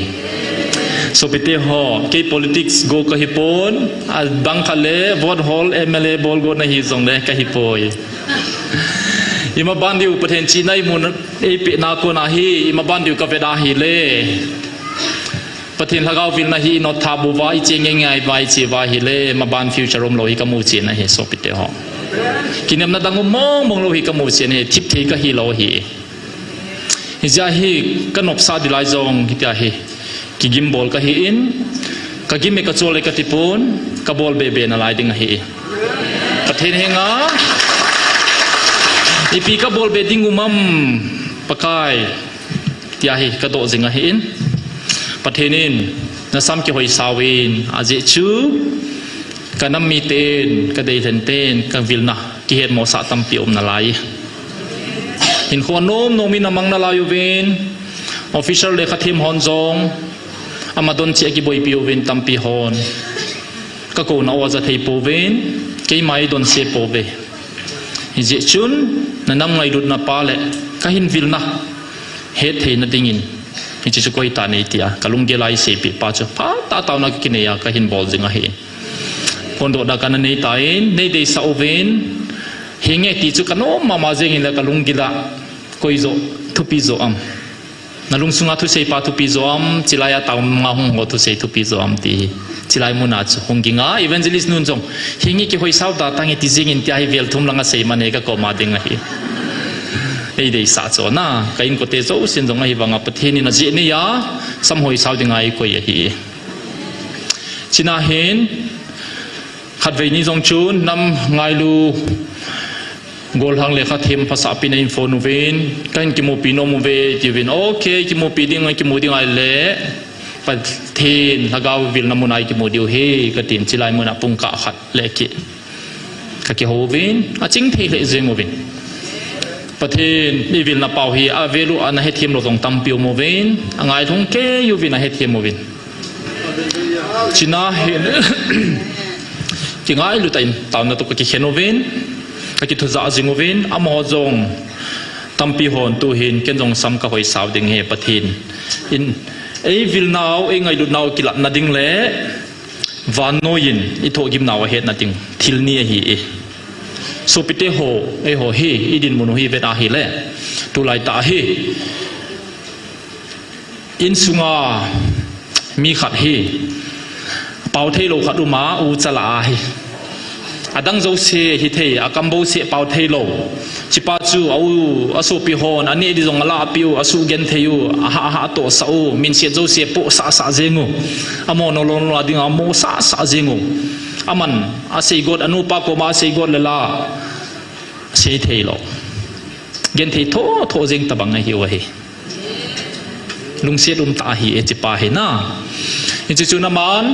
so pite ho ke politics go ka hipon al bang khale vote hall mla bol go na hi jong le ka hipoi ima bandiu pathen chi nai mun e pe na ko na hi ima bandiu ka veda hi leประเทศลาววิลนาฮีนอทาบูวาอิเจงง่ายๆไว้จีวาฮิเลมาบานฟิวเจอร์มโลหิกมูเจนะเฮโซปิเตหอกินยำนัดดังมองโลหิกมูเจนเฮทิพเทกะฮิโลหิฮิจาฮิกันนบซาดิไลจงฮิตาฮิกิกิมบอลกะฮิอินกะกิมเมกะโจเลกะติปูนกะบอลเบเบนะไลดิงฮิประเทศเฮงาอีปีกะบอลเบดิงอุมัมปะกายติอาฮิกะโดจิงะฮิอินประเทศนี้นะซ้ำกี่หอยสาวินอาจจะชูกันน้ำมีเตนกันเดย์เตนกันวิลนะกี่เหตุหมอสะตั้มปีอมนาลายเห็นคนโน้มโนมินามังนาลายอยู่เวนออฟฟิเชียลเลขาธิมฮอนจงอามาดนเชียกี่บอยปีอยู่เวนตั้มปีฮอนก็กูน่าว่าจะเทยโปเวนกี่ไม่ดนเสียโปเวเห็นเจชุนนั่นน้ำไงดุดนาปาเลก็เห็นวิลนะเหตุเห็นนั่นดิ่งินนี่จะช่วยตาในเตียกลุงเกลัยเสพป้าจะป้าตาตาวนักกินเนี่ยก็เห็นบอลจริงอ่ะเห็นคนโดดดักกันในตายในเดซาโอเวนเฮงเอติจุกันโอ้มาเจงินแล้วกลุงกิละก็อิโซทุปิโซอัมนั่นลุงสุงาทุเสพป้าทุปิโซอัมจิลายตาวมาหงก็ทุเสทุปิโซอัมตีจิลายมุนัดหงกิงอ่ะอีเวนเจลิสนุ่นจงเฮงเอกี่หอยสาวตาตั้งเอติเจงินที่ไอเวลทุ่มลังอาเซมันเอกก็มาดึงอ่ะเห็นไอ้เด็กสาวโจน่ะก็อินก็เตโจสินตรงไอ้บางประเทศนี้นะจีนี่ยาสมัยสาวดึงไอ้ก็ยังฮีจีน่าเห็นขัดเวนิจงจูนนำไงลูโกลหังเลขาทีมภาษาปีนอินโฟนูเวนกันกิโมปีโนมูเวจีเวนโอเคกิโมปีดิ้งกิโมดิ้งไอ้เล่ประเทศแล้วก็วิลนามุนไอ้กิโมดิวเฮก็ตินจิไลมุนอปุ่งกะขัดเล็กก็กิโฮเวนอาจิงเทเลเซงโมเวนประเทศนี่วิลนาเปาฮีอาเวลูอันให้ทีมเราต้องตั้มปิวโมเวนอ่างไอทงเกยูวินให้ทีมโมเวนจีน่าเห็นจีง่ายลุตัยตาวนัตุกกิเขนโมเวนกิทุจ้าจิโมเวนอามอจงตั้มปิฮอนตูเห็นเกินจงซ้ำกับหอยสาวดึงเฮประเทศอินไอวิลนาวไอไงลุนาวกิลัดนาดิงเล่วานโนยินอิโทกิมนาวเฮดนาดิงทิลเนียฮีสุปิเตโฮเอโฮเฮอีดินมุนฮีเวดาฮีเล่ตุไลตาเฮอินสุงามีขัดเฮเป่าเทโลขัดอุมาอูจลาเฮอดังโจเซฮิเทอากัมโบเซเป่าเทโลจิปาจูเอาอสุปิฮอนอันนี้ดิจงลาปิวอสุเกนเทยูอาฮาโตสาวมินเซโจเซโปสาเจงูอามอนโลนลาดิงอามสาเจงูอามันอาศัยกอดอนุปากมาอาศัยกอดเลล่าเสียเทโลเกนเทโทเจงตะบังไงฮิวะเฮ lung set ta hi chipa he na in chu na man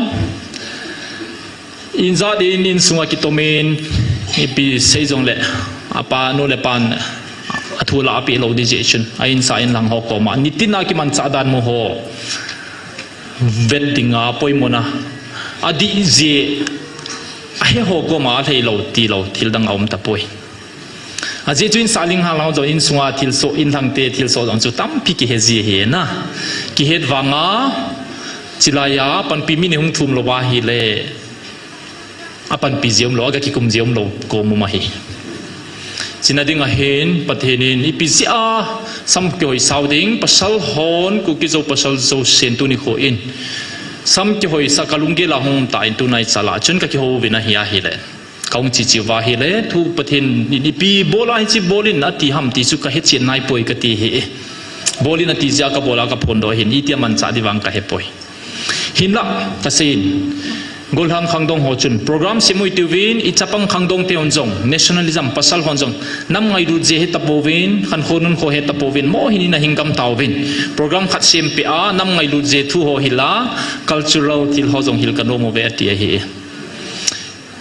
in za din in sunga kitomen ipi seizong le apa no le pan athula api lo digestion ain sa in lang ho ko ma nitina ki man cha dan mo ho vendinga poimona adi je ahe ho ko ma thei lo ti lo thil dang om ta poi aje chuin saling ha lao zo in sunga thil so in thang te thil so jong chu tam pi ki he ji he na ki het wanga chilaya pan pi mi ni hung thum lo wa hi le apan pi ziom lo ga ki kum ziom lo ko mu ma hi sinading a hen pathenin ipizia sam kyoi sauding pasal hon ku ki zo pasal zo sen tu ni kho in sam ki hoi sakalunge la hom ta in tu nai chala chun ka ki ho vina hiya hi le kaung chi chi wa hi le thu pathin ni pi bola hi chi bolin ati ham ti su ka he chen nai poi ka ti he bolin ati ja ka bola ka phon do hin i ti man cha di wang ka he poi hin la ta sin golhang khangdong ho chun program simui tuwin ichapang khangdong te onjong nationalism pasal honjong nam ngai ru je he tapovin khan khonun kho he tapovin mo hini na hingam tawin program khat sim pe a nam ngai ru je thu ho hila cultural til ho jong hil kano mo ve ati hi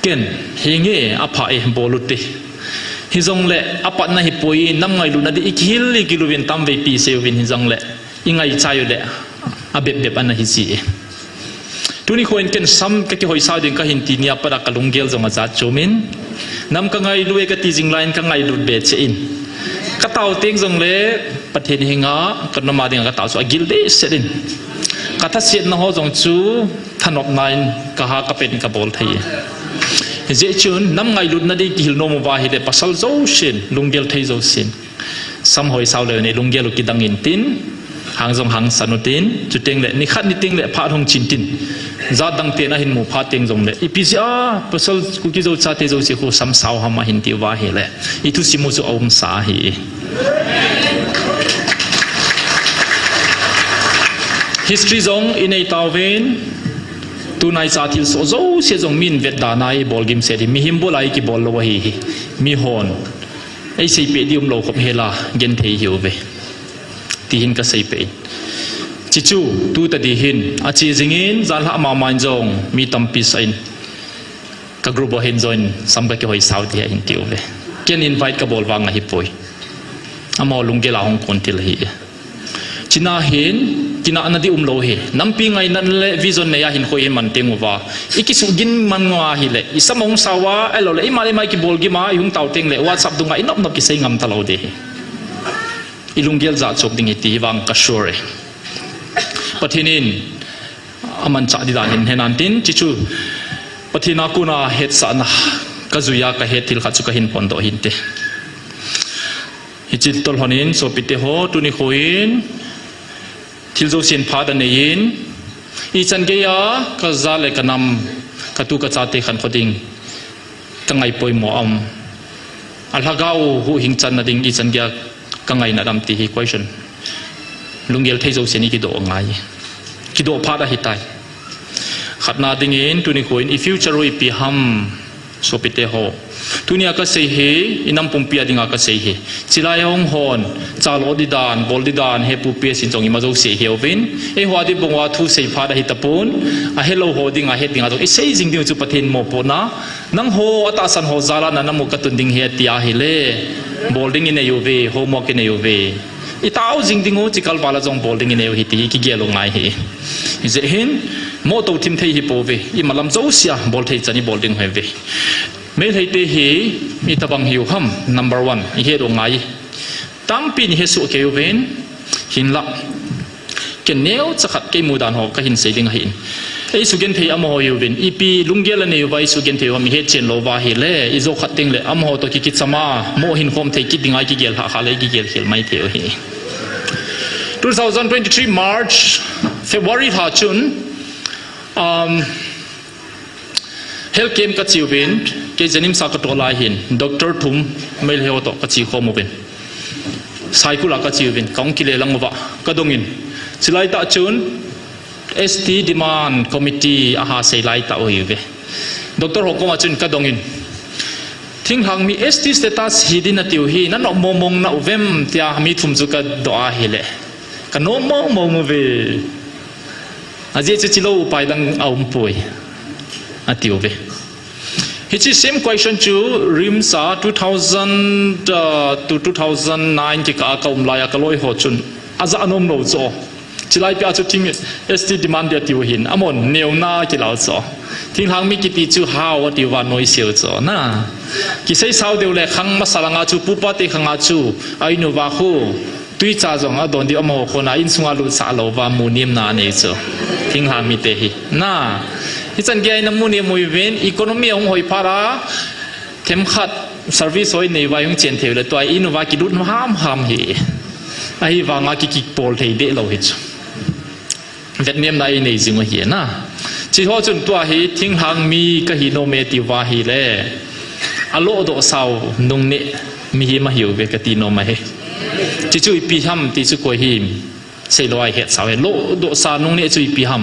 ken hinge apha e boluti hi jong le apat na hi poi nam ngai lu na di ikhil kiluwin tam ve pi sewin hi jong le ingai chayu le abeb beb an hi si tuni khoin ken sam ka ki hoi sa ding ka hin ti nia para kalunggel zonga za chomin nam ka ngai luwe ka ti jing line ka ngai lut be che in ka taw teng jong le pathen hinga ka na ma ding ka taw so agil de sedin ka tha set na ho jong chu thanop nine ka ha ka pen ka bol thai je chun nam ngai lut na de ki hil no mo wa hi le pasal zo shin lunggel thai zo sin sam hoi saw le ne lunggel ki dang in tin hang jong hang sanutin chu teng le ni khat ni teng le pha thong chin tin za dang te na hin mu pha teng jong le ipisia pasal ku ki zo cha te zo si khu sam saw ha ma hin ti wa he le I thu simu chu om sa hi history zong in a tawin tu nai cha thil so zo se jong min vet da nai bol gim se di mi him bolai ki bol lo hi mi hon ai sei pe dium lo khop hela gen thei hiu ve ti hin ka sei pe chichu tu ta di hin a chi jingin zal ha ma main jong mi tampi sain ka group bo hen join sam ka ki hoi sau ti hin tiu ve ken invite ka bol wanga hi poi amo lungge la hong kon til hi china hin kina anadi lo he nampi ngai nan le vision ne ya hin khoi man tengu wa ikisu gin man ngwa hi le isamong sawa elo le imale mai ki bol gi ma yung taw teng le whatsapp dunga inop nop ki sei ngam ta lo de ilunggel za chok ding ti wang ka sure pathinin aman cha di dan hin henan tin chichu pathina kuna het sa na kazuya ka hetil kha chu ka hin pon do hin te hichil tol honin so pite ho tuni khoin thilzo sin phada nein I chan ge ya ka za le kanam ka tu ka cha te khan khoding ka ngai poi mo am al hagau hu hing chan na ding I chan ge ka ngai na dam ti hi question lunggel thei zo seni ki do ngai ki do phada hi tai khatna ding in tuni khoin I future wi pi ham so pite ho tunia ka sei he inam pumpia dinga ka sei he chilai hong hon chalo di dan bol di dan he pu pe sin chong I ma zo sei he ovin e hwa di bongwa thu sei pha da hi tapun a hello ho dinga he dinga zo e sei jing ding chu pathin mo po na nang ho ata san ho zala na namu ka tun ding he tia hi le bolding in you ve homework in you ve I tao jing ding ho chikal bala jong bolding in you hi ti ki gelo ngai he is it hin mo to tim thei hi po ve I malam zo sia bol thei chani bolding he ve me thei te hi mi tabang hiu ham number 1 I he ro ngai tampi ni he su ke ven hin la ken neu chakhat ke mu dan ho ka hin seiling hin ei su gen thei am ho yu ven ipi lunggel ne yu vai su gen thei mi he chen lo wa hi le I zo khat ting le am ho to ki ki chama mo hin khom thei ki dingai ki gel ha le ki gel khel mai theu hi 2023 March February ha chun health camp ka chiu bin ke janim sa ka to lai hin doctor thum mail he to ka chi khom bin cycle ka chiu bin kaung ki le lang wa ka dongin chilai ta chun ST demand committee aha sei lai ta oi ve doctor hokom achun ka dongin thing hang mi ST status hi din atiu hi na no momong na ovem tia mi thum chu ka do a hi le กันโน้มมองเวอาเจจะจิโลไปดังเอาป่วยอาติวเวฮิจิ same question จูริมซา2000 to 2009ที่กากอุมลายกลอยหัวจุนอาจจะอนมโนโซจิไลปีอาจจะทิ้ง ST demand เดียติวหินอมอนเนียวนาจิลาวโซทิ้งทางมีกิติจูฮาวติวานอยเซียวโซนะกิเซสาวเดียวเลยขังมาสลังอาจูปูปาติขังอาจูอายุนวาคูตุยจ่าจงอาดอนดีอโมคนอาอินสุงอาลุสาโลวามูนิมนาเนโซทิ้งทางมีเตหินะที่จันเกียนมูนิมวยเวนอีโคโนมีองหอยพาราเข้มขัด service หอยในวัยของเจนเทวเลยตัวอินวากิดุนห้ามเฮไอ้วางากิกิโปลเทเดโลหิตเวียดนามได้ในจิงวะเฮียนะที่หัวจนตัวเฮทิ้งทางมีกะฮิโนเมติวาฮิเลอโลโดสาวนุ่งเนมีมาหิวเวกติโนมาเฮที่ช่วยปีฮัมที่ช่วยหิมเซลอยเฮตสาวโลโดสาวนุ่งเนช่วยปีฮัม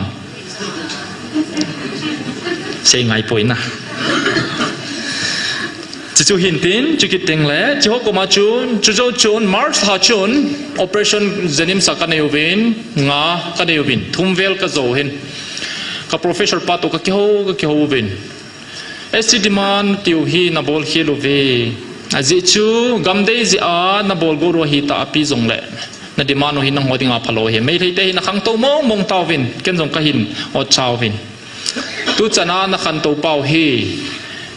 เซงไงป่วยนะจู่หินตินจุกิดเต็งเล่จู่ก็มาจูนจู่มาร์ชหาจูน operation เจนิมสักกันเอววินงากันเอววินทุ่มเวลก็โจหินกับ professor ปาตุก็เกี่ยววินST demand ติวฮีนับบอลฮีโลเวอาจิจูกัมเดจิอานับบอลกูรัวฮีตาปีจงเล่นัดดีมาโนหินนังหัวดิ่งอาพะโลเฮไม่ได้เตหินักขังโตมองตาวินเกินจงกะหินอดชาววินตุจนานักขันโตเป่าฮี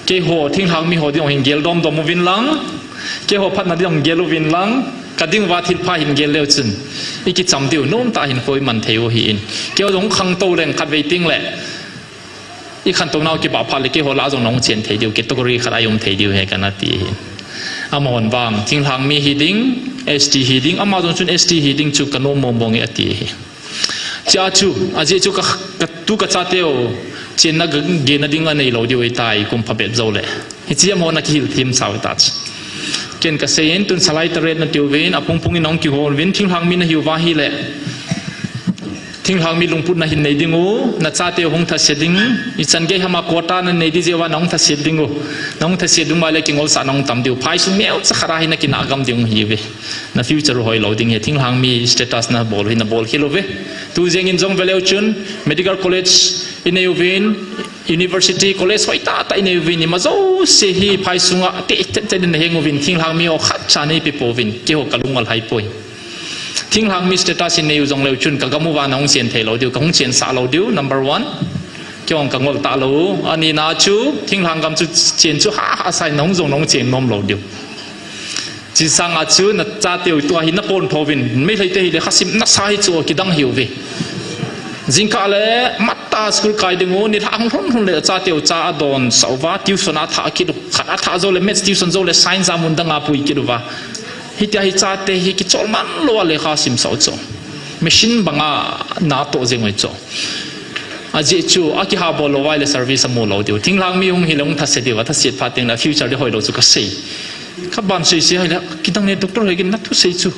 เกี่ยวทิ้งทางมีหัวดิ่งหินเกลดอมวินลังเกี่ยวพัดนัดดิ่งเกลวินลังกัดดิ่งว่าทิลพาหินเกลเลวจุนอีกิจำเดียวโน้มตาหินคอยมันเทวหินเกี่ยวจงขังโตแรงขัดเวทิงแหละอีขันตรงนั้นกี่บาทพันเลยกี่หัวล้าจงน้องเชียนเทเดียวเกตตกรีขดายมเทเดียวให้กันนาทีอามอนบางทิ้งทางมีฮีดิ้ง ST ฮีดิ้งอามาจงชุน ST ฮีดิ้งจุกันโน้มมองเอตีจ้าจูอาเจจูกับตุกจ้าเตียวเจนนักเกณฑ์ดิ้งอันในเราเดียวไอ้ตายกุมพเบ็ดโจเลยฮิจิยามอนักฮิลทีมสาวตัดเกณฑ์กษตรตุนสไลด์ตะเรนนัดเดียวเวนอพงพงอิน้องกิโฮนเวนทิ้งทางมีนาฮิววาฮิเล่ทิ้งทางมีลุงพุทธนาหินในดิ้งูนัดจ้าเตียวหงทัศดิ้งอีจันเกย์ฮามาโคตานันในดิเจวาน้องทัศดิ้งูน้องทัศดิ้งมาเลยกิงอลสาน้องตั้มเดียวพายสุเมียวสักราหินักกินอากามดิ้งฮีเวนับฟิวเจอร์หอยเหล่าดิ้งเฮทิ้งทางมีสเตตัสนับบอลหินับบอลฮิโลเวตูเจงินจงเวลชุน medical college อินเนวิน university college หอยตาอินเนวินนี่มาโจเสียฮีพายสุงะเตะเจดินเฮงวินทิ้งทางมีโอขัดชานีปิโปวินเกี่ยวกับลุงอัลไฮป่วยทิ้งทางมิสเตตัสในอยู่จงเลวชุนกับกมูวานองเชียนเทเราเดียวกับองเชียนสาเราเดียว number one เกี่ยวกับงอลตาเราอันนี้นาจูทิ้งทางกำจุเชียนจูฮ่าใส่น้องจงน้องเชียนนมเราเดียวจีสังอาจูนัดจ่าเตียวตัวหินนับปนทวินไม่เลยเตะเลยข้าสิบนักสายจูกิดังหิวเวจิงกาเล่มัตตาสกุลไกดึงโอนี่ทางทุ่นเลยจ่าเตียวจ่าดอนสาวว่าทิวสนาท่าคิดขัดท่าโจเลยเมสทิวสนโจเลยไซน์จามุนดังอาปุยคิดว่าฮิตาฮิจ่าเตะฮิกิจอลมันลัวเลยข้าสิมสาวโจไม่ชินบังอาหน้าโตเจงไว้โจอาเจจูอากิฮาบอลไว้เลย service มูลเราเดียวทิ้งหลังมีองค์หิลงทัศเดียวทัศเสียดพาติงแล้ว future ที่หอยเราจุกเสียข้าบ้านเสียให้แล้วกิตังเนี่ยด็อกเตอร์ให้กินนักทุเสียจู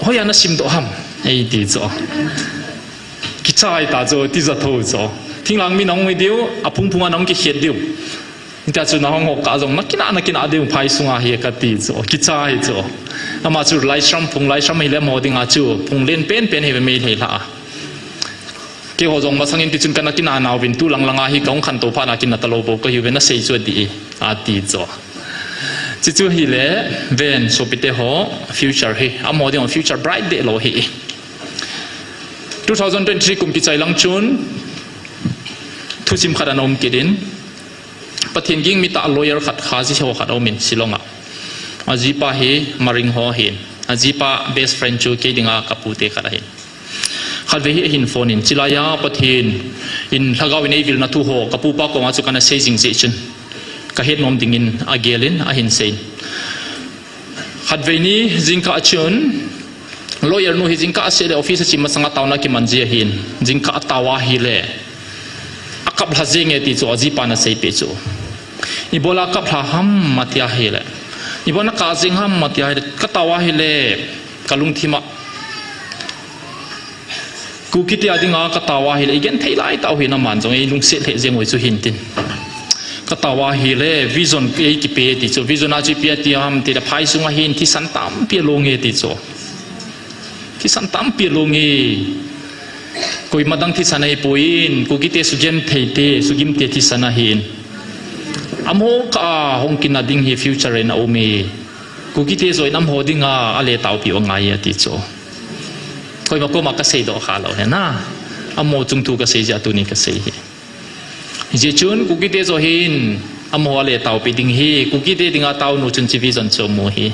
หอยอันนั้นสิมโตฮัมไอ้ดีโจกิจายตาโจที่จะโตโจทิ้งหลังมีน้องเดียวอาพุ่งน้องกิเขียดเดียวแต่จุดน้องหกกาจงนักกินอาเดียวพายสุงอาเฮียกัดตีโจกิจายโจอามาจุดไล่ซ้ำพุ่งไล่ซ้ำให้แล้วมอดิงอาจูพุ่งเล่นเป็นให้ไม่ให้ละเกี่ยวกับจงมาสังเกตจุดกันนักกินอาวินตู้หลังอาฮิกองขันโตพานักกินนัตโลโบก็ฮิเวนัสเซจวดีอาตีโจจู่ฮิเล่เวนสุปิเตโฮฟิวเจอร์ฮีอามอดิงฟิวเจอร์ไบรท์เดโลฮี2023กุมกิจใจลังชุนทุจิมขัดนอมกิดินปะเทียนยิ่งมีตาลอยร์ขัดขาสิเชวขัดอมินสิลงอ่ะอาจีปาเฮมาริงหัวเห็นอาจีปาเบสเฟรนจูเกดิงอากับปูเตขัดเห็นขัดเวหิหินโฟนินจิลายาปะเทียนอินทากาวินเอวิลนัทุโฮกับปูปากงอาจุกันเซจิงเซชันกะเฮ็ดนอมดิงินอาเกลินอาหินเซนขัดเวนี้จิงกะชุนลอยร์นูฮิจิงกะเสดออฟฟิศจิมสังกัดตาวนักกิมันเจียหินจิงกะตาวาฮิเลอากับลาเจงเอติโจอาจีปานาเซเปโจอีโบลากับลาฮัมมาติอาฮิเลอีโบนักกาจิงฮัมมาติอาฮิเลกะตาวาฮิเลกะลุงทิมะกูคิดที่อดีงากะตาวาฮิเลอีเกนเทไลตาวหินามันจงไอลุงเสดเลเจงไว้จุหินตินกะตาวาฮิเลวิจอนเอกิเปติโจวิจอนอาจีเปียติฮัมติดะพายสุงหินที่สันตามเปียลงเอติโจ ที่สันตั้มปีลุงีกุยมาดังที่สันให้ปุยนกุกิเตสุเจนเทเตสุกิมเตที่สันหินอโมกาหงกินดิ่งฮีฟิวเจอร์นเอาเมกุกิเตสวยน้ำโหดิ่งอะไรเต่าผิวง่ายติดโจกุยมาก็มาเกษตรขาเราเห็นนะอโมจุงตูเกษตรจะตุนีเกษตรเจจุนกุกิเตสวยหินอโมอะไรเต่าปีดิ่งฮีกุกิเตดิ่งเต่าโนจุนชีวิตจันโจโมฮี